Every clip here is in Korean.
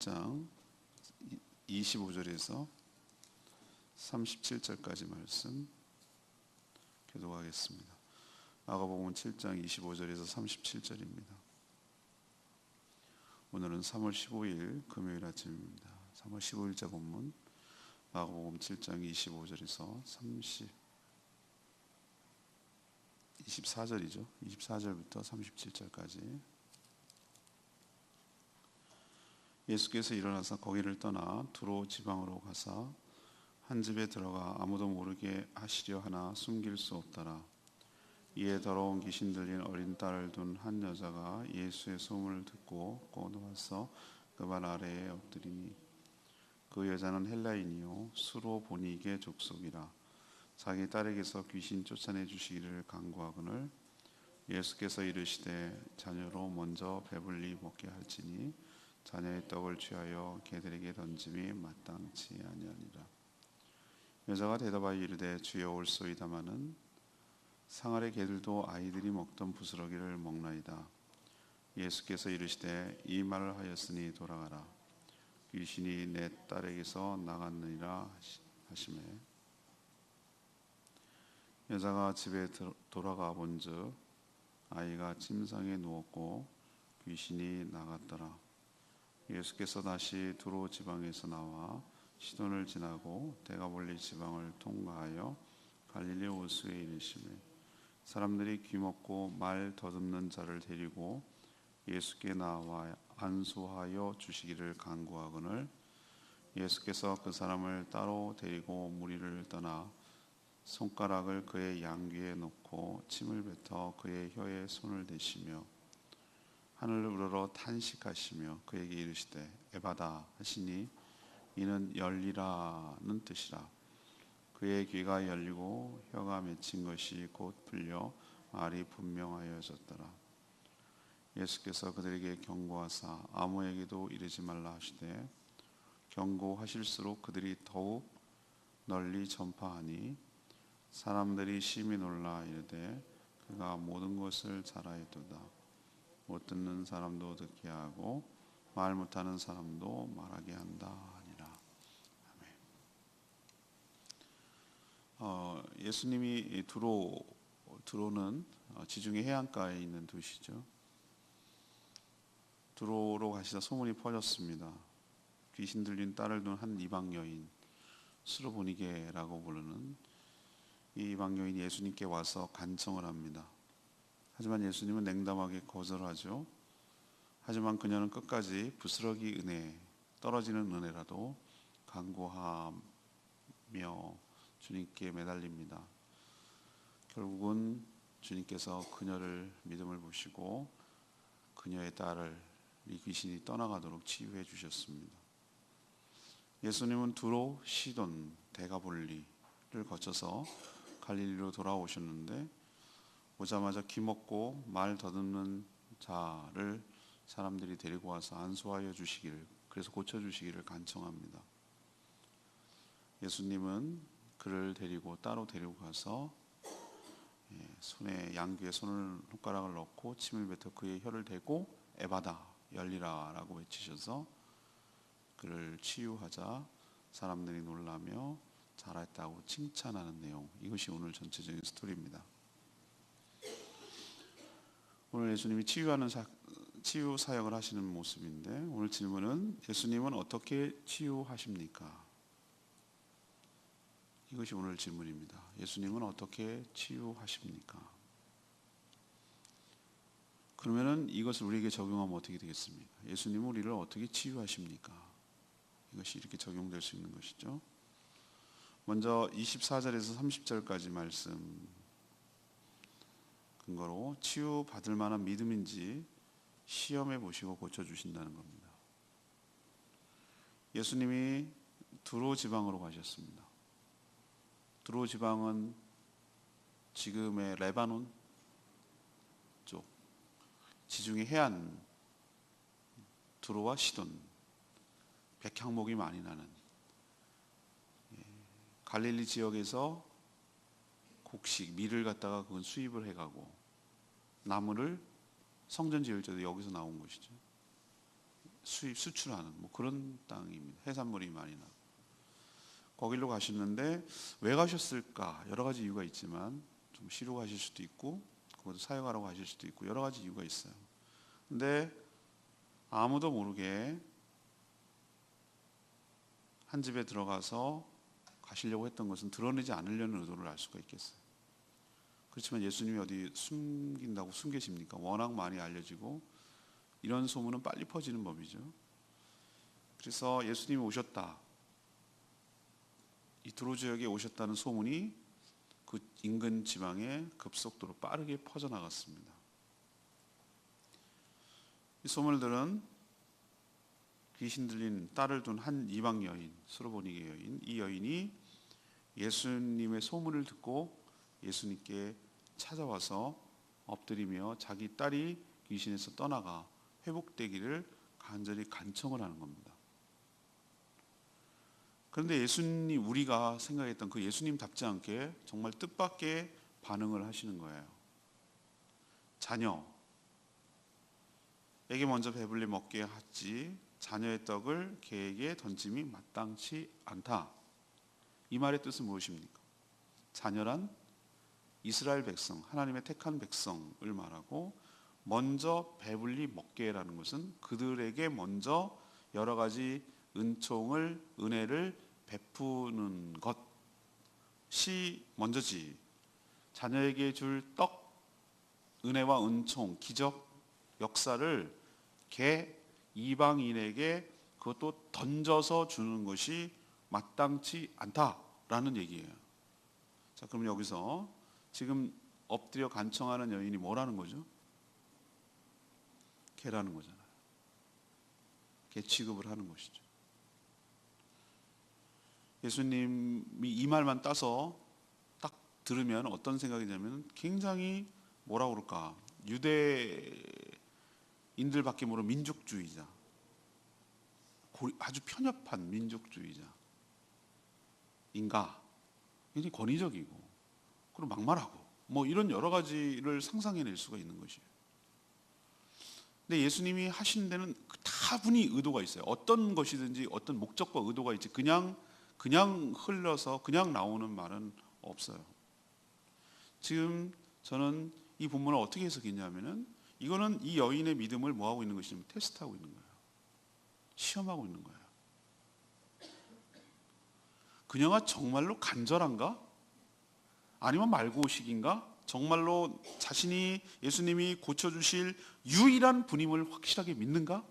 장 25절에서 37절까지 말씀 교독하겠습니다. 마가복음 7장 25절에서 37절입니다. 오늘은 3월 15일 금요일 아침입니다. 3월 15일자 본문 마가복음 7장 25절에서 24절이죠. 24절부터 37절까지. 예수께서 일어나서 거기를 떠나 두로 지방으로 가사 한 집에 들어가 아무도 모르게 하시려 하나 숨길 수 없더라. 이에 더러운 귀신 들린 어린 딸을 둔 한 여자가 예수의 소문을 듣고 꺼내와서 그 발 아래에 엎드리니 그 여자는 헬라인이요 수로 보니게 족속이라. 자기 딸에게서 귀신 쫓아내 주시기를 간구하거늘 예수께서 이르시되 자녀로 먼저 배불리 먹게 할지니 자녀의 떡을 취하여 개들에게 던짐이 마땅치 아니하니라. 여자가 대답하여 이르되 주여 올소이다마는 상아래 개들도 아이들이 먹던 부스러기를 먹나이다. 예수께서 이르시되 이 말을 하였으니 돌아가라. 귀신이 내 딸에게서 나갔느니라 하시매 여자가 집에 돌아가 본즉 아이가 침상에 누웠고 귀신이 나갔더라. 예수께서 다시 두로 지방에서 나와 시돈을 지나고 데가볼리 지방을 통과하여 갈릴리 호수에 이르시매 사람들이 귀먹고 말 더듬는 자를 데리고 예수께 나와 안수하여 주시기를 간구하거늘 예수께서 그 사람을 따로 데리고 무리를 떠나 손가락을 그의 양귀에 놓고 침을 뱉어 그의 혀에 손을 대시며 하늘을 우러러 탄식하시며 그에게 이르시되 에바다 하시니 이는 열리라는 뜻이라. 그의 귀가 열리고 혀가 맺힌 것이 곧 풀려 말이 분명하여졌더라. 예수께서 그들에게 경고하사 아무에게도 이르지 말라 하시되 경고하실수록 그들이 더욱 널리 전파하니 사람들이 심히 놀라 이르되 그가 모든 것을 잘하였도다. 못 듣는 사람도 듣게 하고 말 못하는 사람도 말하게 한다 하니라. 아멘. 예수님이 두로는 지중해 해안가에 있는 도시죠. 두로로 가시다 소문이 퍼졌습니다. 귀신 들린 딸을 둔 한 이방 여인 수로보니게라고 부르는 이 이방 여인이 예수님께 와서 간청을 합니다. 하지만 예수님은 냉담하게 거절하죠. 하지만 그녀는 끝까지 부스러기 은혜, 떨어지는 은혜라도 간구하며 주님께 매달립니다. 결국은 주님께서 그녀를 믿음을 보시고 그녀의 딸을 이 귀신이 떠나가도록 치유해 주셨습니다. 예수님은 두로, 시돈, 데가볼리를 거쳐서 갈릴리로 돌아오셨는데 오자마자 귀먹고 말 더듬는 자를 사람들이 데리고 와서 안수하여 주시기를, 그래서 고쳐주시기를 간청합니다. 예수님은 그를 데리고 따로 데리고 가서 손에 양귀에 손가락을 넣고 침을 뱉어 그의 혀를 대고 에바다 열리라 라고 외치셔서 그를 치유하자 사람들이 놀라며 잘했다고 칭찬하는 내용, 이것이 오늘 전체적인 스토리입니다. 오늘 예수님이 치유 사역을 하시는 모습인데 오늘 질문은 예수님은 어떻게 치유하십니까? 이것이 오늘 질문입니다. 예수님은 어떻게 치유하십니까? 그러면은 이것을 우리에게 적용하면 어떻게 되겠습니까? 예수님은 우리를 어떻게 치유하십니까? 이것이 이렇게 적용될 수 있는 것이죠. 먼저 24절에서 30절까지 말씀 근거로 치유받을 만한 믿음인지 시험해 보시고 고쳐주신다는 겁니다. 예수님이 두로 지방으로 가셨습니다. 두로 지방은 지금의 레바논 쪽 지중해 해안, 두로와 시돈, 백향목이 많이 나는 갈릴리 지역에서 곡식, 밀을 갖다가 그건 수입을 해가고 나무를 성전 지을 때도 여기서 나온 것이죠. 수출하는 뭐 그런 땅입니다. 해산물이 많이 나. 거기로 가셨는데 왜 가셨을까? 여러 가지 이유가 있지만 좀 쉬러 가실 수도 있고 그것도 사역하러 가실 수도 있고 여러 가지 이유가 있어요. 근데 아무도 모르게 한 집에 들어가서 가시려고 했던 것은 드러내지 않으려는 의도를 알 수가 있겠어요. 그렇지만 예수님이 어디 숨긴다고 숨기십니까? 워낙 많이 알려지고 이런 소문은 빨리 퍼지는 법이죠. 그래서 예수님이 오셨다, 이 두로 지역에 오셨다는 소문이 그 인근 지방에 급속도로 빠르게 퍼져나갔습니다. 이 소문들은 귀신 들린 딸을 둔 한 이방 여인, 수로보니게 여인, 이 여인이 예수님의 소문을 듣고 예수님께 찾아와서 엎드리며 자기 딸이 귀신에서 떠나가 회복되기를 간절히 간청을 하는 겁니다. 그런데 예수님, 우리가 생각했던 그 예수님답지 않게 정말 뜻밖의 반응을 하시는 거예요. 자녀에게 먼저 배불리 먹게 하지 자녀의 떡을 개에게 던짐이 마땅치 않다. 이 말의 뜻은 무엇입니까? 자녀란 이스라엘 백성, 하나님의 택한 백성을 말하고, 먼저 배불리 먹게 해라는 것은 그들에게 먼저 여러 가지 은총을, 은혜를 베푸는 것이 먼저지, 자녀에게 줄 떡, 은혜와 은총, 기적, 역사를 개 이방인에게 그것도 던져서 주는 것이 마땅치 않다라는 얘기예요. 자, 그럼 여기서 지금 엎드려 간청하는 여인이 뭐라는 거죠? 개라는 거잖아요. 개 취급을 하는 것이죠. 예수님이 이 말만 따서 딱 들으면 어떤 생각이냐면 굉장히 뭐라 그럴까, 유대인들밖에 모르는 민족주의자, 아주 편협한 민족주의자인가, 굉장히 권위적이고 그리고 막말하고 뭐 이런 여러 가지를 상상해낼 수가 있는 것이에요. 근데 예수님이 하시는 데는 다분히 의도가 있어요. 어떤 것이든지 어떤 목적과 의도가 있지 그냥 흘러서 그냥 나오는 말은 없어요. 지금 저는 이 본문을 어떻게 해석했냐면은, 이거는 이 여인의 믿음을 뭐하고 있는 것이냐면 테스트하고 있는 거예요. 시험하고 있는 거예요. 그녀가 정말로 간절한가? 아니면 말고식인가? 정말로 자신이 예수님이 고쳐주실 유일한 분임을 확실하게 믿는가?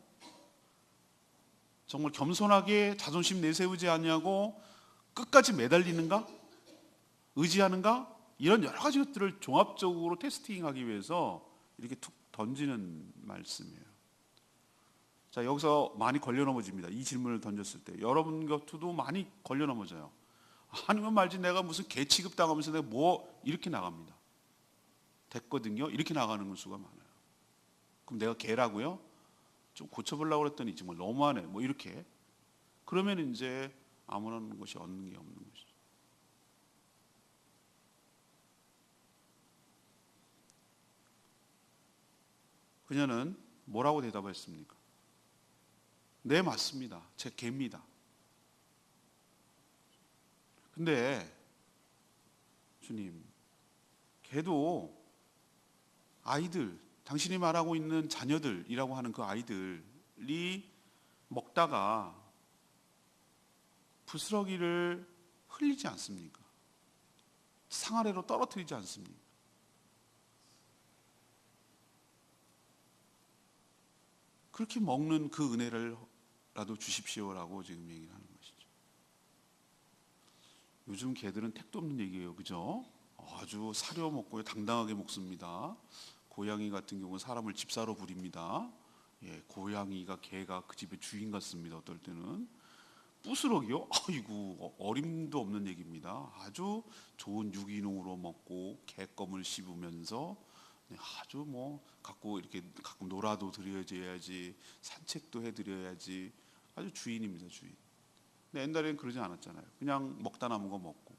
정말 겸손하게 자존심 내세우지 않냐고 끝까지 매달리는가? 의지하는가? 이런 여러 가지 것들을 종합적으로 테스팅하기 위해서 이렇게 툭 던지는 말씀이에요. 자, 여기서 많이 걸려 넘어집니다. 이 질문을 던졌을 때 여러분 곁도 많이 걸려 넘어져요. 아니면 말지 내가 무슨 개 취급당하면서 내가 뭐 이렇게 나갑니다. 됐거든요. 이렇게 나가는 수가 많아요. 그럼 내가 개라고요? 좀 고쳐보려고 그랬더니 정말 너무하네. 뭐 이렇게. 그러면 이제 아무런 것이 얻는 게 없는 것이죠. 그녀는 뭐라고 대답했습니까? 네, 맞습니다. 제 개입니다. 근데 주님, 개도 아이들, 당신이 말하고 있는 자녀들이라고 하는 그 아이들이 먹다가 부스러기를 흘리지 않습니까? 상 아래로 떨어뜨리지 않습니까? 그렇게 먹는 그 은혜를라도 주십시오라고 지금 얘기를 하는 것이죠. 요즘 개들은 택도 없는 얘기예요. 그죠? 아주 사려 먹고 당당하게 먹습니다. 고양이 같은 경우는 사람을 집사로 부립니다. 예, 고양이가 개가 그 집의 주인 같습니다. 어떨 때는. 부스러기요? 아이고, 어림도 없는 얘기입니다. 아주 좋은 유기농으로 먹고 개껌을 씹으면서 아주 뭐 갖고 이렇게 가끔 놀아도 드려야지, 산책도 해드려야지, 아주 주인입니다, 주인. 근데 옛날에는 그러지 않았잖아요. 그냥 먹다 남은 거 먹고.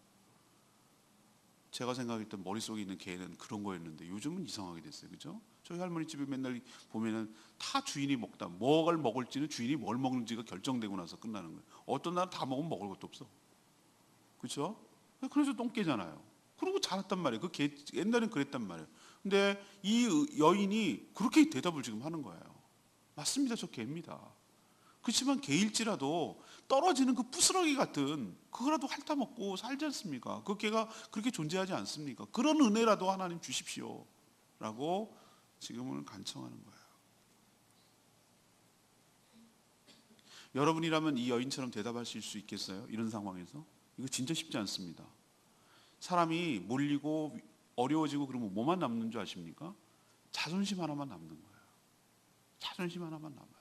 제가 생각했던 머릿속에 있는 개는 그런 거였는데 요즘은 이상하게 됐어요. 그죠? 저희 할머니 집에 맨날 보면은 다 주인이 먹다. 뭘 먹을지는 주인이 뭘 먹는지가 결정되고 나서 끝나는 거예요. 어떤 날은 다 먹으면 먹을 것도 없어. 그렇죠? 그래서 똥개잖아요. 그러고 자랐단 말이에요. 그 개, 옛날엔 그랬단 말이에요. 근데 이 여인이 그렇게 대답을 지금 하는 거예요. 맞습니다. 저 개입니다. 그렇지만 개일지라도 떨어지는 그 부스러기 같은 그거라도 핥아먹고 살지 않습니까? 그 개가 그렇게 존재하지 않습니까? 그런 은혜라도 하나님 주십시오 라고 지금은 간청하는 거예요. 여러분이라면 이 여인처럼 대답하실 수 있겠어요? 이런 상황에서? 이거 진짜 쉽지 않습니다. 사람이 몰리고 어려워지고 그러면 뭐만 남는 줄 아십니까? 자존심 하나만 남는 거예요. 자존심 하나만 남아요.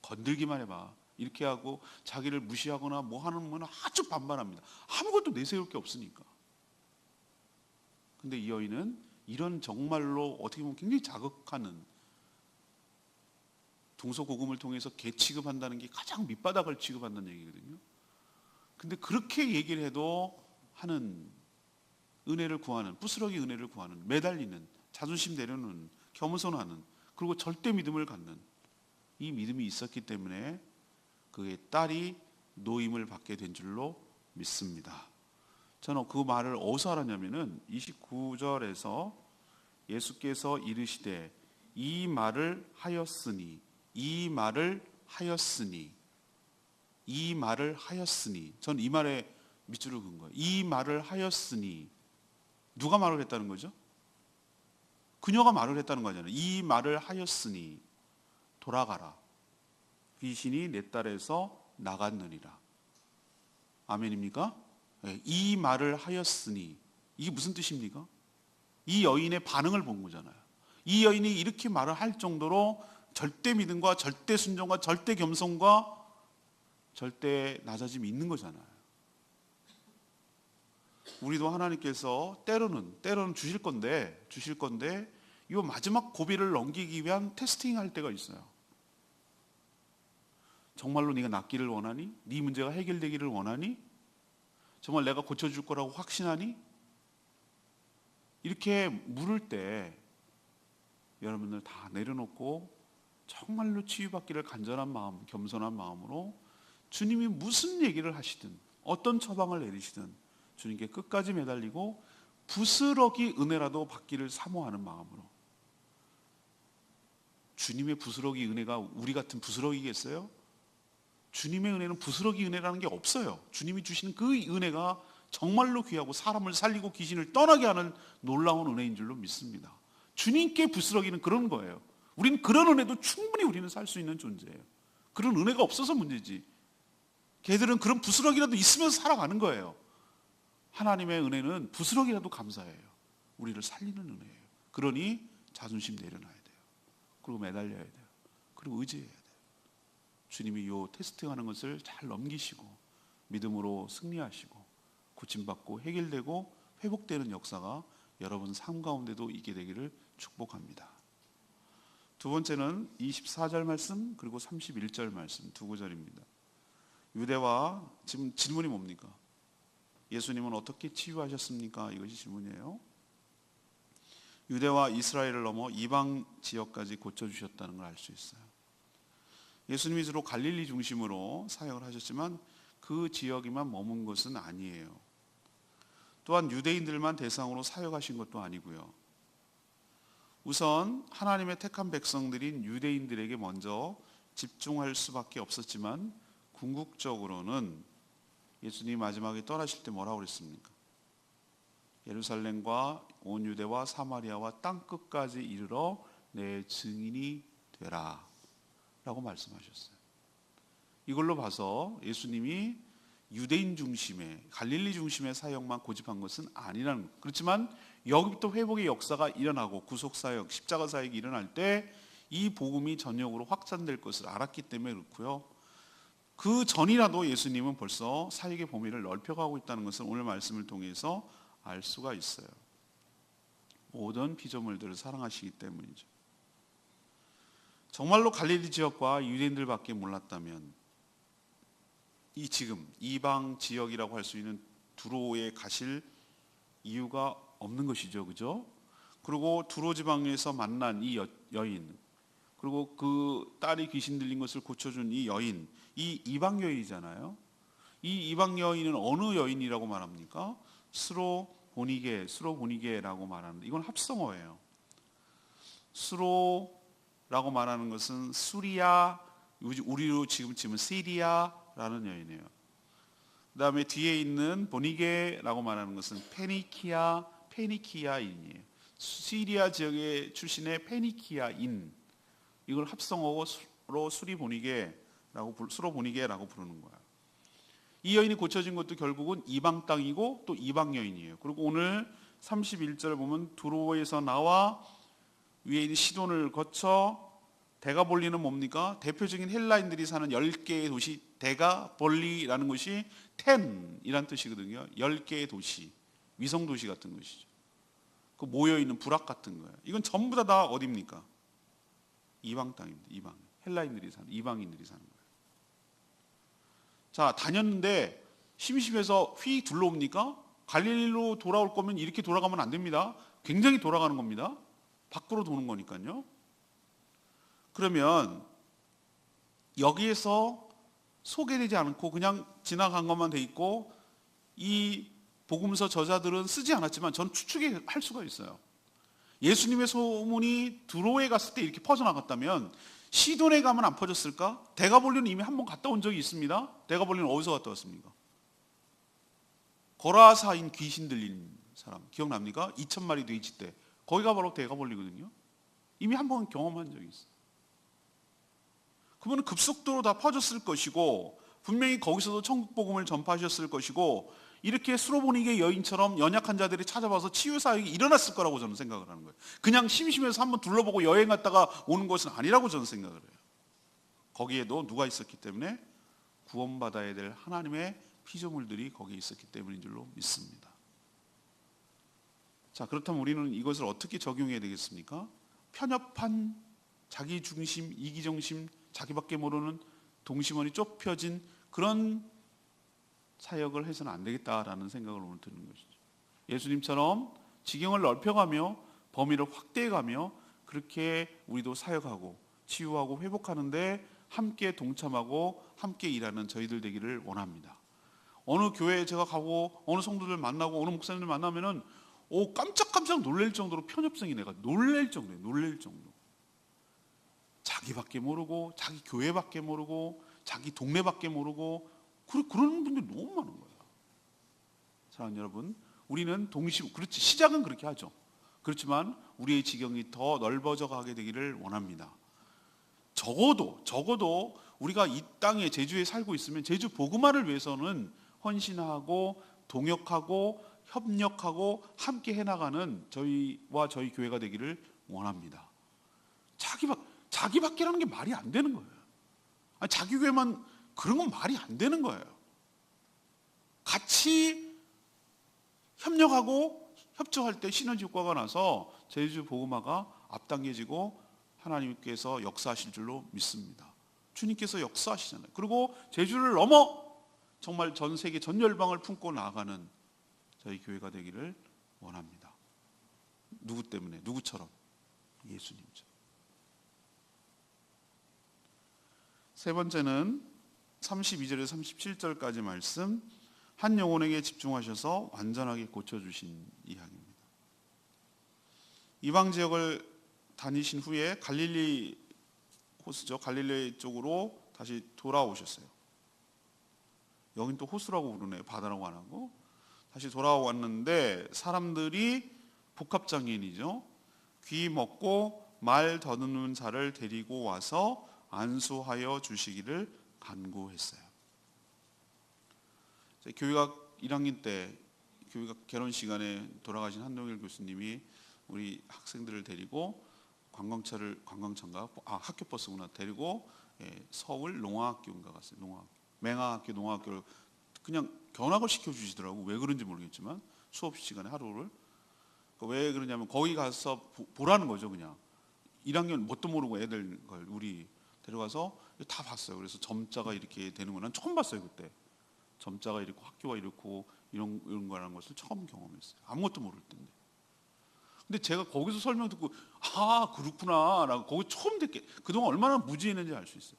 건들기만 해봐. 이렇게 하고 자기를 무시하거나 뭐 하는 건 아주 반반합니다. 아무것도 내세울 게 없으니까. 근데 이 여인은 이런 정말로 어떻게 보면 굉장히 자극하는, 동서고금을 통해서 개 취급한다는 게 가장 밑바닥을 취급한다는 얘기거든요. 근데 그렇게 얘기를 해도 하는, 은혜를 구하는, 부스러기 은혜를 구하는, 매달리는, 자존심 내려놓는, 겸손하는, 그리고 절대 믿음을 갖는 이 믿음이 있었기 때문에 그의 딸이 노임을 받게 된 줄로 믿습니다. 저는 그 말을 어디서 알았냐면은 29절에서 예수께서 이르시되 이 말을 하였으니, 이 말을 하였으니, 이 말을 하였으니, 전 이 말에 밑줄을 그은 거예요. 이 말을 하였으니, 누가 말을 했다는 거죠? 그녀가 말을 했다는 거잖아요. 이 말을 하였으니 돌아가라. 귀신이 내 딸에서 나갔느니라. 아멘입니까? 네, 이 말을 하였으니, 이게 무슨 뜻입니까? 이 여인의 반응을 본 거잖아요. 이 여인이 이렇게 말을 할 정도로 절대 믿음과 절대 순종과 절대 겸손과 절대 낮아짐이 있는 거잖아요. 우리도 하나님께서 때로는 주실 건데 이 마지막 고비를 넘기기 위한 테스팅 할 때가 있어요. 정말로 네가 낫기를 원하니? 네 문제가 해결되기를 원하니? 정말 내가 고쳐줄 거라고 확신하니? 이렇게 물을 때 여러분들 다 내려놓고 정말로 치유받기를 간절한 마음, 겸손한 마음으로 주님이 무슨 얘기를 하시든 어떤 처방을 내리시든 주님께 끝까지 매달리고 부스러기 은혜라도 받기를 사모하는 마음으로. 주님의 부스러기 은혜가 우리 같은 부스러기겠어요? 주님의 은혜는 부스러기 은혜라는 게 없어요. 주님이 주시는 그 은혜가 정말로 귀하고 사람을 살리고 귀신을 떠나게 하는 놀라운 은혜인 줄로 믿습니다. 주님께 부스러기는 그런 거예요. 우리는 그런 은혜도 충분히 우리는 살 수 있는 존재예요. 그런 은혜가 없어서 문제지. 걔들은 그런 부스러기라도 있으면서 살아가는 거예요. 하나님의 은혜는 부스러기라도 감사해요. 우리를 살리는 은혜예요. 그러니 자존심 내려놔야 돼요. 그리고 매달려야 돼요. 그리고 의지해야 돼요. 주님이 이 테스트하는 것을 잘 넘기시고 믿음으로 승리하시고 고침받고 해결되고 회복되는 역사가 여러분 삶 가운데도 있게 되기를 축복합니다. 두 번째는 24절 말씀 그리고 31절 말씀 두 구절입니다. 유대와, 지금 질문이 뭡니까? 예수님은 어떻게 치유하셨습니까? 이것이 질문이에요. 유대와 이스라엘을 넘어 이방 지역까지 고쳐주셨다는 걸 알 수 있어요. 예수님이 주로 갈릴리 중심으로 사역을 하셨지만 그 지역에만 머문 것은 아니에요. 또한 유대인들만 대상으로 사역하신 것도 아니고요. 우선 하나님의 택한 백성들인 유대인들에게 먼저 집중할 수밖에 없었지만 궁극적으로는 예수님이 마지막에 떠나실 때 뭐라고 그랬습니까? 예루살렘과 온 유대와 사마리아와 땅끝까지 이르러 내 증인이 되라 라고 말씀하셨어요. 이걸로 봐서 예수님이 유대인 중심의, 갈릴리 중심의 사역만 고집한 것은 아니라는 거예요. 그렇지만 여기부터 회복의 역사가 일어나고 구속사역, 십자가사역이 일어날 때 이 복음이 전역으로 확산될 것을 알았기 때문에 그렇고요. 그 전이라도 예수님은 벌써 사역의 범위를 넓혀가고 있다는 것을 오늘 말씀을 통해서 알 수가 있어요. 모든 피조물들을 사랑하시기 때문이죠. 정말로 갈릴리 지역과 유대인들밖에 몰랐다면 지금 이방 지역이라고 할 수 있는 두로에 가실 이유가 없는 것이죠, 그죠? 그리고 두로 지방에서 만난 이 여인, 그리고 그 딸이 귀신 들린 것을 고쳐준 이 여인, 이 이방 여인이잖아요. 이 이방 여인은 어느 여인이라고 말합니까? 스로보니게라고 말하는데, 이건 합성어예요. 스로라고 말하는 것은 수리아, 우리로 지금 치면 시리아라는 여인이에요. 그 다음에 뒤에 있는 보니게라고 말하는 것은 페니키아인이에요. 시리아 지역의 출신의 페니키아인, 이걸 합성어로 수로보니게라고 부르는 거예요. 이 여인이 고쳐진 것도 결국은 이방 땅이고 또 이방 여인이에요. 그리고 오늘 31절 보면 두로에서 나와 위에 있는 시돈을 거쳐, 데가볼리는 뭡니까? 대표적인 헬라인들이 사는 10개의 도시, 데가볼리라는 것이 10이란 뜻이거든요. 10개의 도시, 위성도시 같은 것이죠. 그 모여있는 부락 같은 거예요. 이건 전부 다 어디입니까? 이방 땅입니다. 이방. 이방인들이 사는 거예요. 자, 다녔는데 심심해서 휙 둘러옵니까? 갈릴리로 돌아올 거면 이렇게 돌아가면 안 됩니다. 굉장히 돌아가는 겁니다. 밖으로 도는 거니까요. 그러면 여기에서 소개되지 않고 그냥 지나간 것만 돼 있고, 이 복음서 저자들은 쓰지 않았지만 저는 추측할 수가 있어요. 예수님의 소문이 두로에 갔을 때 이렇게 퍼져나갔다면 시돈에 가면 안 퍼졌을까? 데가볼리는 이미 한 번 갔다 온 적이 있습니다. 데가볼리는 어디서 갔다 왔습니까? 거라사인 귀신 들린 사람 기억납니까? 2,000마리 돼지 때. 거기가 바로 데가볼리거든요. 이미 한 번 경험한 적이 있어요. 그분은 급속도로 다 퍼졌을 것이고, 분명히 거기서도 천국 복음을 전파하셨을 것이고, 이렇게 수로보니게 여인처럼 연약한 자들이 찾아와서 치유 사역이 일어났을 거라고 저는 생각을 하는 거예요. 그냥 심심해서 한번 둘러보고 여행 갔다가 오는 것은 아니라고 저는 생각을 해요. 거기에도 누가 있었기 때문에? 구원받아야 될 하나님의 피조물들이 거기에 있었기 때문인 줄로 믿습니다. 자, 그렇다면 우리는 이것을 어떻게 적용해야 되겠습니까? 편협한 자기중심, 이기정심, 자기밖에 모르는 동심원이 좁혀진 그런 사역을 해서는 안 되겠다라는 생각을 오늘 드는 것이죠. 예수님처럼 지경을 넓혀가며 범위를 확대해가며 그렇게 우리도 사역하고 치유하고 회복하는데 함께 동참하고 함께 일하는 저희들 되기를 원합니다. 어느 교회에 제가 가고 어느 성도들 만나고 어느 목사님들 만나면은 깜짝깜짝 놀랄 정도로 편협성이, 내가 놀랄 정도. 자기밖에 모르고 자기 교회밖에 모르고 자기 동네밖에 모르고 그런 분들이 너무 많은 거예요. 사랑하는 여러분, 우리는 그렇지, 시작은 그렇게 하죠. 그렇지만 우리의 지경이 더 넓어져 가게 되기를 원합니다. 적어도 우리가 이 땅에, 제주에 살고 있으면 제주 복음화를 위해서는 헌신하고 동역하고 협력하고 함께 해나가는 저희와 저희 교회가 되기를 원합니다. 자기밖에라는 게 말이 안 되는 거예요. 자기 교회만 그런 건 말이 안 되는 거예요. 같이 협력하고 협조할 때 시너지 효과가 나서 제주 복음화가 앞당겨지고 하나님께서 역사하실 줄로 믿습니다. 주님께서 역사하시잖아요. 그리고 제주를 넘어 정말 전 세계 전 열방을 품고 나아가는 저희 교회가 되기를 원합니다. 누구 때문에? 누구처럼? 예수님처럼. 세 번째는 32절에서 37절까지 말씀, 한 영혼에게 집중하셔서 완전하게 고쳐주신 이야기입니다. 이방 지역을 다니신 후에 갈릴리 호수죠. 갈릴리 쪽으로 다시 돌아오셨어요. 여긴 또 호수라고 부르네요. 바다라고 안 하고. 다시 돌아왔는데 사람들이 복합장애인이죠. 귀 먹고 말 더듬는 자를 데리고 와서 안수하여 주시기를 간구했어요. 교회가 1학년 때 교회가 결혼 시간에 돌아가신 한동일 교수님이 우리 학생들을 데리고 학교버스구나, 데리고 서울 농아학교인가 갔어요. 맹아학교, 농아학교를 그냥 견학을 시켜주시더라고. 왜 그런지 모르겠지만 수업 시간에 하루를. 왜 그러냐면 거기 가서 보라는 거죠. 그냥 1학년 뭣도 모르고 애들 걸 우리 데려가서 다 봤어요. 그래서 점자가 이렇게 되는 건 난 처음 봤어요. 그때 점자가 이렇고 학교가 이렇고 이런 거라는 것을 처음 경험했어요. 아무것도 모를 텐데. 근데 제가 거기서 설명 듣고 아 그렇구나 라고 거기 처음 듣게 그동안 얼마나 무지했는지 알 수 있어요.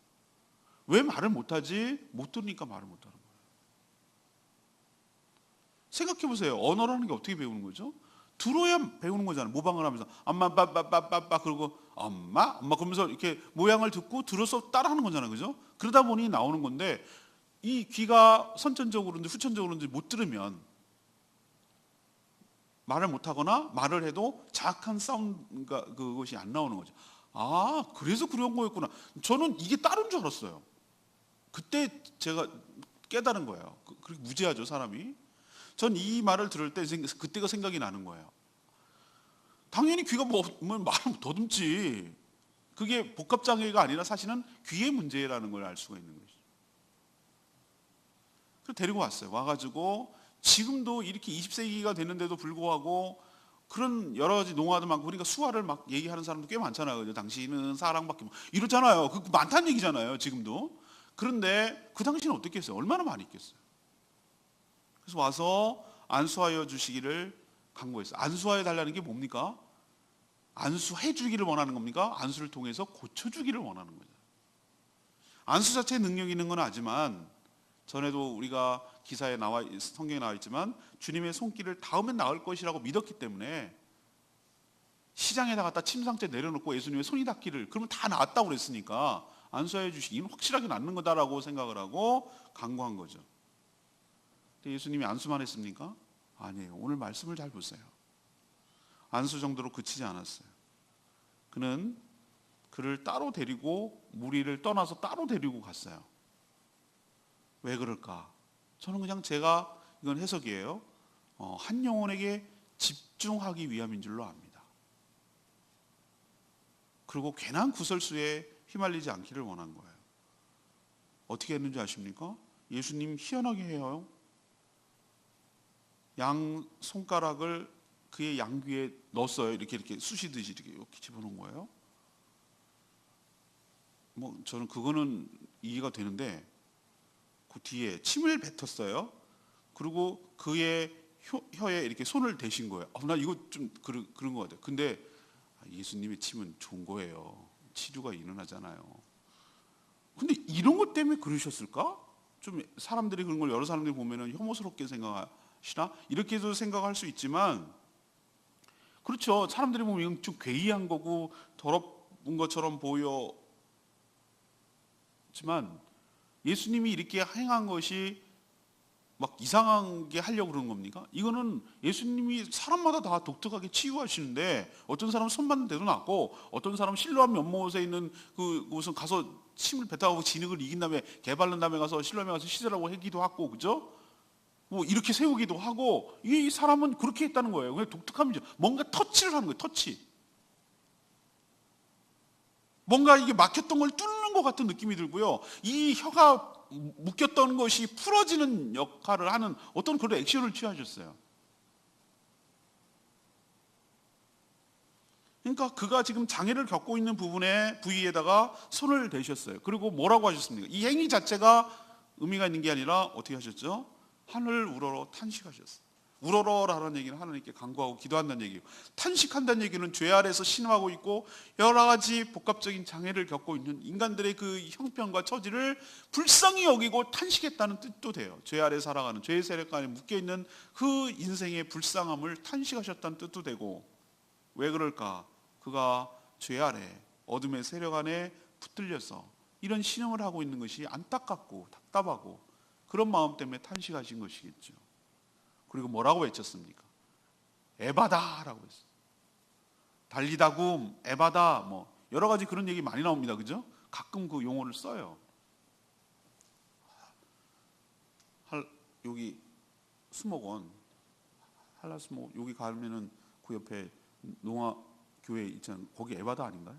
왜 말을 못하지? 못 들으니까 말을 못하는 거예요. 생각해보세요. 언어라는 게 어떻게 배우는 거죠? 들어야 배우는 거잖아요. 모방을 하면서 엄마 빠빠빠빠빠 그러고 엄마 그러면서 이렇게 모양을 듣고 들어서 따라하는 거잖아요. 그죠? 그러다 보니 나오는 건데 이 귀가 선천적으로인지 후천적으로인지 못 들으면 말을 못하거나 말을 해도 자악한 사운드가 그것이 안 나오는 거죠. 아 그래서 그런 거였구나. 저는 이게 다른 줄 알았어요. 그때 제가 깨달은 거예요. 그렇게 무지하죠 사람이. 전 이 말을 들을 때 그때가 생각이 나는 거예요. 당연히 귀가 뭐 말을 더듬지. 그게 복합장애가 아니라 사실은 귀의 문제라는 걸 알 수가 있는 거죠. 그래서 데리고 왔어요. 와가지고 지금도 이렇게 20세기가 됐는데도 불구하고 그런 여러 가지 농화도 많고 그러니까 수화를 막 얘기하는 사람도 꽤 많잖아요. 그죠? 당신은 사랑받기 이러잖아요. 그 많다는 얘기잖아요. 지금도. 그런데 그 당시는 어떻게 했어요? 얼마나 많이 있겠어요? 그래서 와서 안수하여 주시기를 간구했어요. 안수하여 달라는 게 뭡니까? 안수해 주기를 원하는 겁니까? 안수를 통해서 고쳐주기를 원하는 거죠. 안수 자체에 능력이 있는 건 아지만 전에도 우리가 기사에 성경에 나와 있지만 주님의 손길을 닿으면 나을 것이라고 믿었기 때문에 시장에다 갖다 침상째 내려놓고 예수님의 손이 닿기를 그러면 다 나았다고 그랬으니까 안수해 주시기는 확실하게 낫는 거다라고 생각을 하고 간구한 거죠. 근데 예수님이 안수만 했습니까? 아니에요. 오늘 말씀을 잘 보세요. 안수 정도로 그치지 않았어요. 그는 그를 따로 데리고 무리를 떠나서 따로 데리고 갔어요. 왜 그럴까? 저는 그냥 제가 이건 해석이에요. 한 영혼에게 집중하기 위함인 줄로 압니다. 그리고 괜한 구설수에 휘말리지 않기를 원한 거예요. 어떻게 했는지 아십니까? 예수님 희한하게 해요. 양 손가락을 그의 양귀에 넣었어요. 이렇게 쑤시듯이 이렇게 집어넣은 거예요. 뭐 저는 그거는 이해가 되는데 그 뒤에 침을 뱉었어요. 그리고 그의 혀에 이렇게 손을 대신 거예요. 나 이거 좀 그런 것 같아요. 근데 예수님의 침은 좋은 거예요. 치료가 일어나잖아요. 근데 이런 것 때문에 그러셨을까? 좀 사람들이 그런 걸 여러 사람들이 보면은 혐오스럽게 생각하시나? 이렇게도 생각할 수 있지만 그렇죠. 사람들이 보면 이건 좀 괴이한 거고 더럽은 것처럼 보여지만 예수님이 이렇게 행한 것이 막 이상하게 하려고 그러는 겁니까? 이거는 예수님이 사람마다 다 독특하게 치유하시는데 어떤 사람은 손 받는 데도 낫고 어떤 사람은 실로암 연못에 있는 그곳은 가서 침을 뱉어가고 진흙을 이긴 다음에 개바른 다음에 가서 실로암에 가서 씻으라고 하기도 하고 그죠? 뭐 이렇게 세우기도 하고 이 사람은 그렇게 했다는 거예요. 그냥 독특함이죠. 뭔가 터치를 하는 거예요. 터치. 뭔가 이게 막혔던 걸 뚫는 것 같은 느낌이 들고요. 이 혀가 묶였던 것이 풀어지는 역할을 하는 어떤 그런 액션을 취하셨어요. 그러니까 그가 지금 장애를 겪고 있는 부위에다가 손을 대셨어요. 그리고 뭐라고 하셨습니까? 이 행위 자체가 의미가 있는 게 아니라 어떻게 하셨죠? 하늘 우러러 탄식하셨어요. 우러러라는 얘기는 하나님께 간구하고 기도한다는 얘기예요. 탄식한다는 얘기는 죄 아래서 신음하고 있고 여러 가지 복합적인 장애를 겪고 있는 인간들의 그 형편과 처지를 불쌍히 여기고 탄식했다는 뜻도 돼요. 죄 아래 살아가는 죄의 세력 안에 묶여있는 그 인생의 불쌍함을 탄식하셨다는 뜻도 되고 왜 그럴까? 그가 죄 아래 어둠의 세력 안에 붙들려서 이런 신음을 하고 있는 것이 안타깝고 답답하고 그런 마음 때문에 탄식하신 것이겠죠. 그리고 뭐라고 외쳤습니까? 에바다라고 했어요. 달리다굼, 에바다 뭐 여러 가지 그런 얘기 많이 나옵니다. 그죠? 가끔 그 용어를 써요. 여기 수목원 한라수목 여기 가면은 그 옆에 농아 교회 있잖아요. 거기 에바다 아닌가요?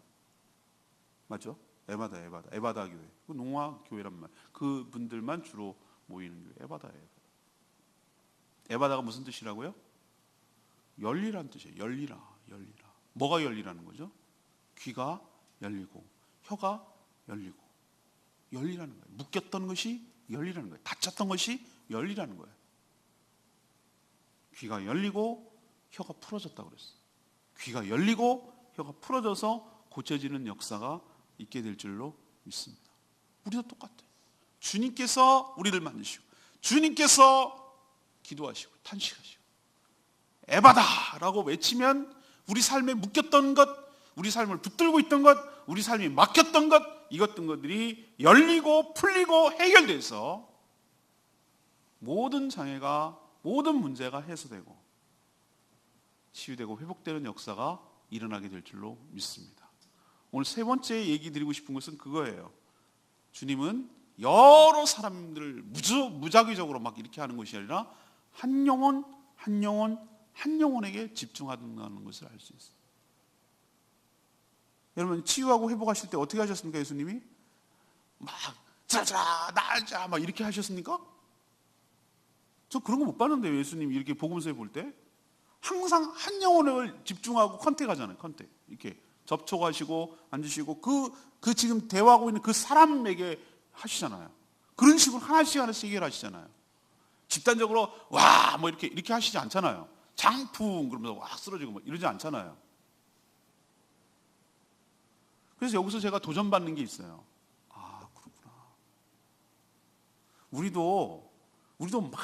맞죠? 에바다 교회. 그 농아 교회란 말. 그 분들만 주로 모이는 교회. 에바다예요. 에바다가 무슨 뜻이라고요? 열리라는 뜻이에요. 열리라. 뭐가 열리라는 거죠? 귀가 열리고 혀가 열리고 열리라는 거예요. 묶였던 것이 열리라는 거예요. 닫혔던 것이 열리라는 거예요. 귀가 열리고 혀가 풀어졌다고 그랬어요. 귀가 열리고 혀가 풀어져서 고쳐지는 역사가 있게 될 줄로 믿습니다. 우리도 똑같아요. 주님께서 우리를 만드시고 주님께서 기도하시고 탄식하시고 에바다 라고 외치면 우리 삶에 묶였던 것, 우리 삶을 붙들고 있던 것, 우리 삶이 막혔던 것, 이것던 것들이 열리고 풀리고 해결돼서 모든 장애가, 모든 문제가 해소되고 치유되고 회복되는 역사가 일어나게 될 줄로 믿습니다. 오늘 세 번째 얘기 드리고 싶은 것은 그거예요. 주님은 여러 사람들을 무작위적으로 막 이렇게 하는 것이 아니라 한 영혼 한 영혼 한 영혼에게 집중한다는 것을 알 수 있어요. 여러분 치유하고 회복하실 때 어떻게 하셨습니까? 예수님이 막 자자 나자 막 이렇게 하셨습니까? 저 그런 거 못 봤는데요. 예수님이 이렇게 복음서에 볼 때 항상 한 영혼을 집중하고 컨택하잖아요. 컨택 이렇게 접촉하시고 앉으시고 그 지금 대화하고 있는 그 사람에게 하시잖아요. 그런 식으로 하나씩 해결하시잖아요. 집단적으로 와 뭐 이렇게 하시지 않잖아요. 장풍 그러면서 와 쓰러지고 뭐 이러지 않잖아요. 그래서 여기서 제가 도전받는 게 있어요. 아 그렇구나. 우리도 막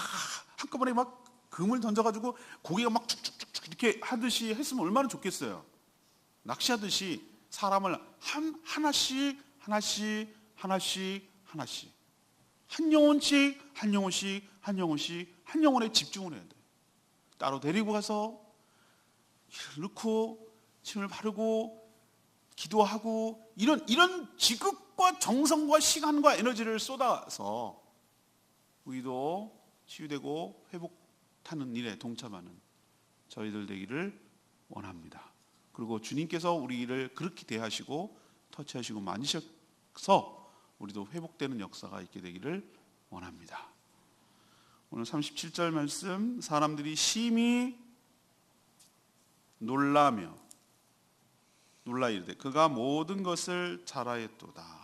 한꺼번에 막 금을 던져가지고 고기가 막 쭉쭉쭉 이렇게 하듯이 했으면 얼마나 좋겠어요. 낚시하듯이 사람을 하나씩 한 영혼씩 한 영혼에 집중을 해야 돼. 따로 데리고 가서 넣고 침을 바르고 기도하고 이런 지극과 정성과 시간과 에너지를 쏟아서 우리도 치유되고 회복하는 일에 동참하는 저희들 되기를 원합니다. 그리고 주님께서 우리를 그렇게 대하시고 터치하시고 만지셔서 우리도 회복되는 역사가 있게 되기를 원합니다. 오늘 37절 말씀, 사람들이 심히 놀라 이르되 그가 모든 것을 잘하였도다.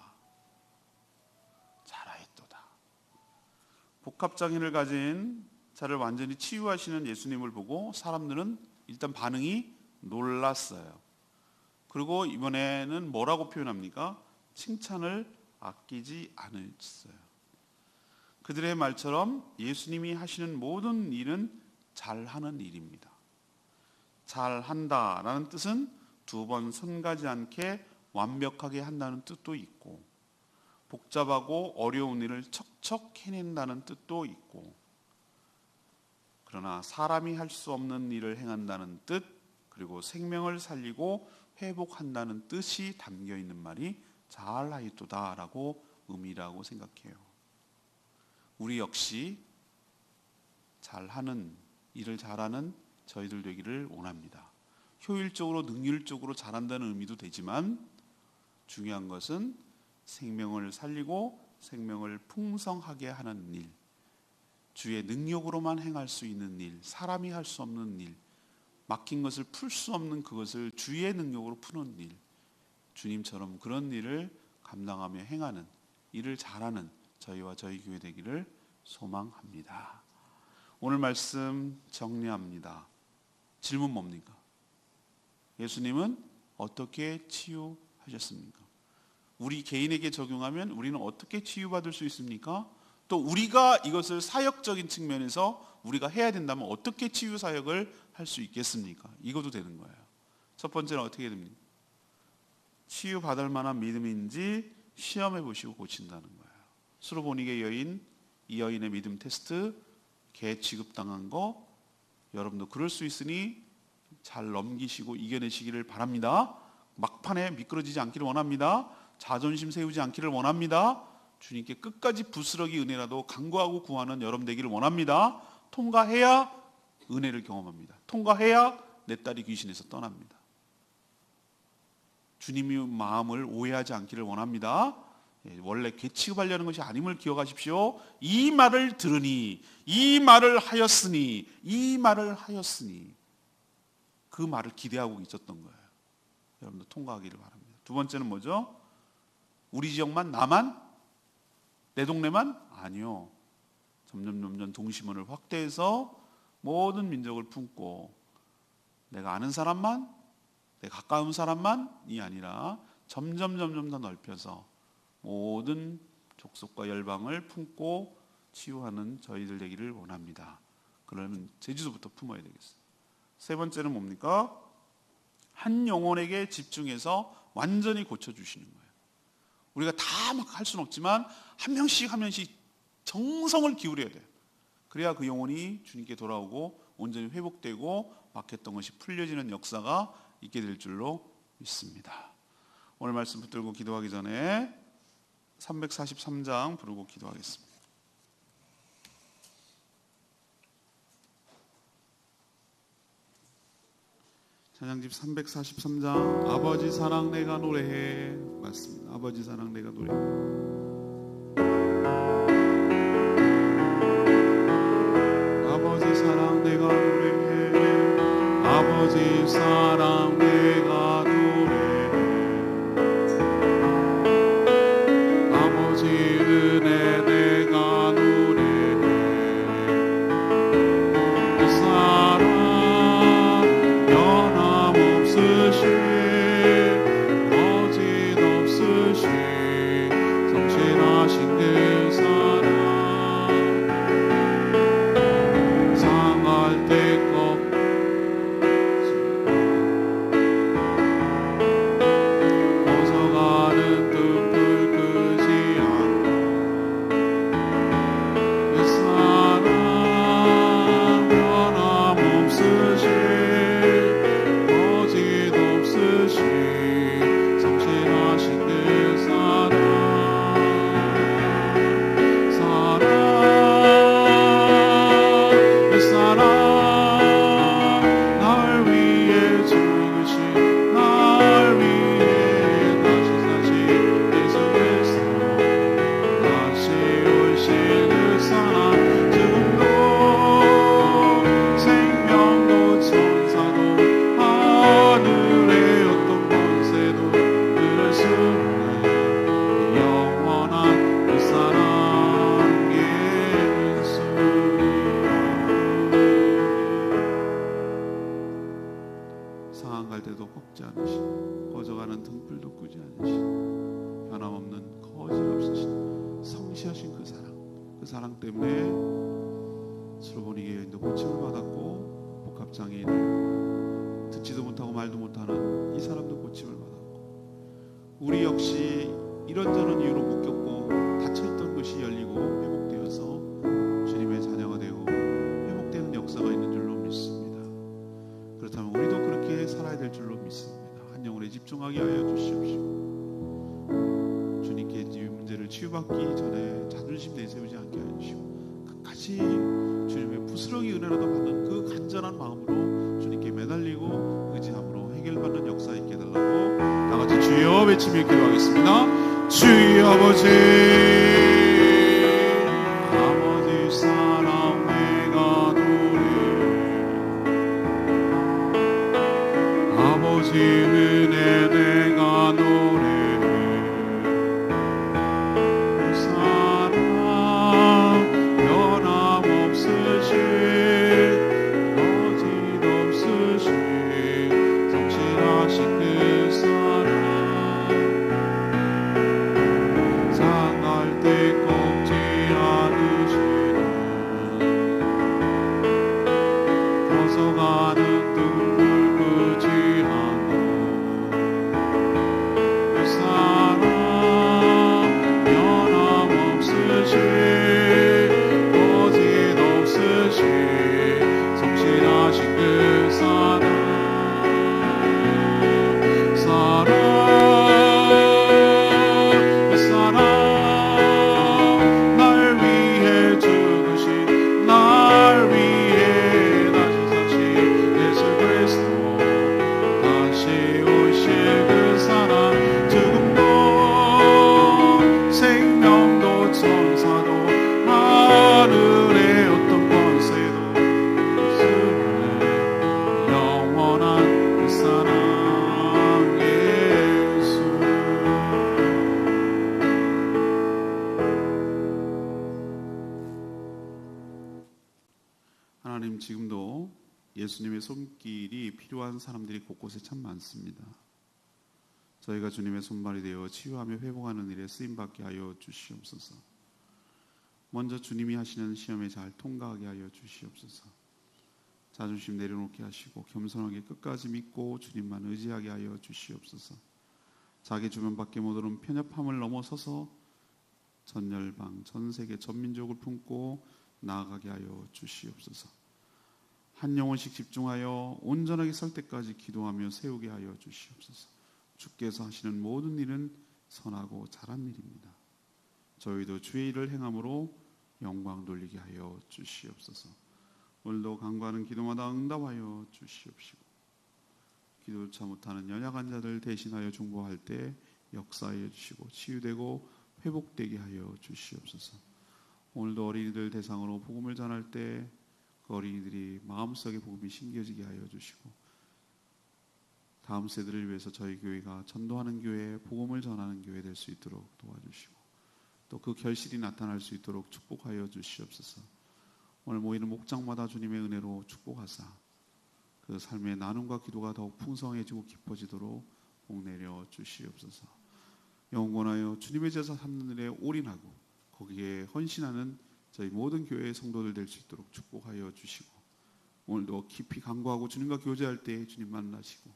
복합장애를 가진 자를 완전히 치유하시는 예수님을 보고 사람들은 일단 반응이 놀랐어요. 그리고 이번에는 뭐라고 표현합니까? 칭찬을 아끼지 않으셨어요. 그들의 말처럼 예수님이 하시는 모든 일은 잘하는 일입니다. 잘한다라는 뜻은 두 번 손가지 않게 완벽하게 한다는 뜻도 있고 복잡하고 어려운 일을 척척 해낸다는 뜻도 있고 그러나 사람이 할 수 없는 일을 행한다는 뜻 그리고 생명을 살리고 회복한다는 뜻이 담겨 있는 말이 잘하였도다라고 의미라고 생각해요. 우리 역시 잘하는 일을 잘하는 저희들 되기를 원합니다. 효율적으로 능률적으로 잘한다는 의미도 되지만 중요한 것은 생명을 살리고 생명을 풍성하게 하는 일, 주의 능력으로만 행할 수 있는 일, 사람이 할 수 없는 일, 막힌 것을 풀 수 없는 그것을 주의 능력으로 푸는 일, 주님처럼 그런 일을 감당하며 행하는 일을 잘하는 저희와 저희 교회 되기를 소망합니다. 오늘 말씀 정리합니다. 질문 뭡니까? 예수님은 어떻게 치유하셨습니까? 우리 개인에게 적용하면 우리는 어떻게 치유받을 수 있습니까? 또 우리가 이것을 사역적인 측면에서 우리가 해야 된다면 어떻게 치유 사역을 할 수 있겠습니까? 이것도 되는 거예요. 첫 번째는 어떻게 됩니까? 치유받을 만한 믿음인지 시험해 보시고 고친다는 거예요. 수로보니게 여인, 이 여인의 믿음 테스트, 개 취급당한 거 여러분도 그럴 수 있으니 잘 넘기시고 이겨내시기를 바랍니다. 막판에 미끄러지지 않기를 원합니다. 자존심 세우지 않기를 원합니다. 주님께 끝까지 부스러기 은혜라도 간구하고 구하는 여러분 되기를 원합니다. 통과해야 은혜를 경험합니다. 통과해야 내 딸이 귀신에서 떠납니다. 주님의 마음을 오해하지 않기를 원합니다. 원래 개 취급하려는 것이 아님을 기억하십시오. 이 말을 들으니, 이 말을 하였으니 그 말을 기대하고 있었던 거예요. 여러분도 통과하기를 바랍니다. 두 번째는 뭐죠? 우리 지역만, 나만, 내 동네만? 아니요. 점점 동심원을 확대해서 모든 민족을 품고 내가 아는 사람만, 내 가까운 사람만이 아니라 점점 더 넓혀서 모든 족속과 열방을 품고 치유하는 저희들 되기를 원합니다. 그러면 제주도부터 품어야 되겠어요. 세 번째는 뭡니까? 한 영혼에게 집중해서 완전히 고쳐주시는 거예요. 우리가 다 막 할 수는 없지만 한 명씩 정성을 기울여야 돼요. 그래야 그 영혼이 주님께 돌아오고 온전히 회복되고 막혔던 것이 풀려지는 역사가 있게 될 줄로 믿습니다. 오늘 말씀 붙들고 기도하기 전에 343장 부르고 기도하겠습니다. 찬양집 343장 아버지 사랑 내가 노래해. 맞습니다. 아버지 사랑 내가 노래해. 아버지 사랑 내가 노래해. 아버지 사랑 내가 노래해. 아버지 은혜 내가 노래해. 그 사랑 변함없으신 거짓없으신 성실하신 그 사랑 상할 때 벗어가는 등불 끄지 않고 그 사랑 변함없으신 거짓없으신 성실하신 그 사랑 그 사랑 날 위해 죽으신 날 위해 다시 사신 예수 그리스도 다시 오실 그 사랑 지금도 생명도 천사도 하늘의 어떤 권세도 그럴 수 없는 영원한 그 사랑 예수. 상한 갈 때도 꺾지 않으신 꺼져가는 등불도 끄지 않으신 변함없는 거짓없으신 성실하신 그 사랑 때문에 솔로몬이 여인도 고침을 받았고 복합장애인을 듣지도 못하고 말도 못하는 이 사람도 고침을 받았고 우리 역시 이런저런 이유로 묶였고 닫혀있던 것이 열리고 회복되어서 주님의 자녀가 되고 회복되는 역사가 있는 줄로 믿습니다. 그렇다면 우리도 그렇게 살아야 될 줄로 믿습니다. 한 영혼에 집중하게 하여 주시옵시고 주님께 이 문제를 치유받기 전에 자존심 내세우지 않게 하여 주시고 끝까지 주님의 부스러기 은혜라도 받는 그 간절한 마음으로 주님께 매달리고 의지함으로 해결받는 역사 있게 해달라고 다같이 주여 외치며 기도하겠습니다. 주여 아버지 아버지 사랑 내가 노래해. 아버지 은혜 내가 노래해. 그 사랑 변함없으신 거짓없으신 성실하신 그 사랑 상할 때 꺾지 않으시는 벗어가는 등불 끄지 않고 그 사랑 변함없으신 거짓없으신 성실하신 그 사랑 그 사랑 날 위해 죽으신 날 위해 다시 사신 예수 그리스도 다시 오실 그 사랑 지금도 생명도 천사도 하늘의 어떤 권세도 없으네 영원한 그 사랑 예수. 하나님 지금도 예수님의 손길이 필요한 사람들이 곳곳에 참 많습니다. 저희가 주님의 손발이 되어 치유하며 회복하는 일에 쓰임받게 하여 주시옵소서. 먼저 주님이 하시는 시험에 잘 통과하게 하여 주시옵소서. 자존심 내려놓게 하시고 겸손하게 끝까지 믿고 주님만 의지하게 하여 주시옵소서. 자기 주변밖에 못 오는 편협함을 넘어서서 전 열방, 전 세계, 전 민족을 품고 나아가게 하여 주시옵소서. 한 영혼씩 집중하여 온전하게 설 때까지 기도하며 세우게 하여 주시옵소서. 주께서 하시는 모든 일은 선하고 잘한 일입니다. 저희도 주의 일을 행함으로 영광 돌리게 하여 주시옵소서. 오늘도 간구하는 기도마다 응답하여 주시옵시고 기도조차 못하는 연약한 자들 대신하여 중보할 때 역사하여 주시고 치유되고 회복되게 하여 주시옵소서. 오늘도 어린이들 대상으로 복음을 전할 때 그 어린이들이 마음속에 복음이 심겨지게 하여 주시고 다음 세대를 위해서 저희 교회가 전도하는 교회, 복음을 전하는 교회 될 수 있도록 도와주시고 또 그 결실이 나타날 수 있도록 축복하여 주시옵소서. 오늘 모이는 목장마다 주님의 은혜로 축복하사 그 삶의 나눔과 기도가 더욱 풍성해지고 깊어지도록 복내려 주시옵소서. 영원하여 주님의 제사 삼는 일에 올인하고 거기에 헌신하는 저희 모든 교회의 성도들 될 수 있도록 축복하여 주시고 오늘도 깊이 간구하고 주님과 교제할 때 주님 만나시고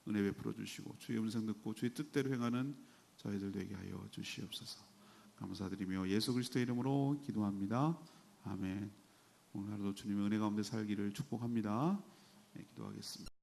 은혜 베풀어 주시고 주의 음성 듣고 주의 뜻대로 행하는 저희들 되게 하여 주시옵소서. 감사드리며 예수 그리스도의 이름으로 기도합니다. 아멘. 오늘 하루도 주님의 은혜 가운데 살기를 축복합니다. 네, 기도하겠습니다.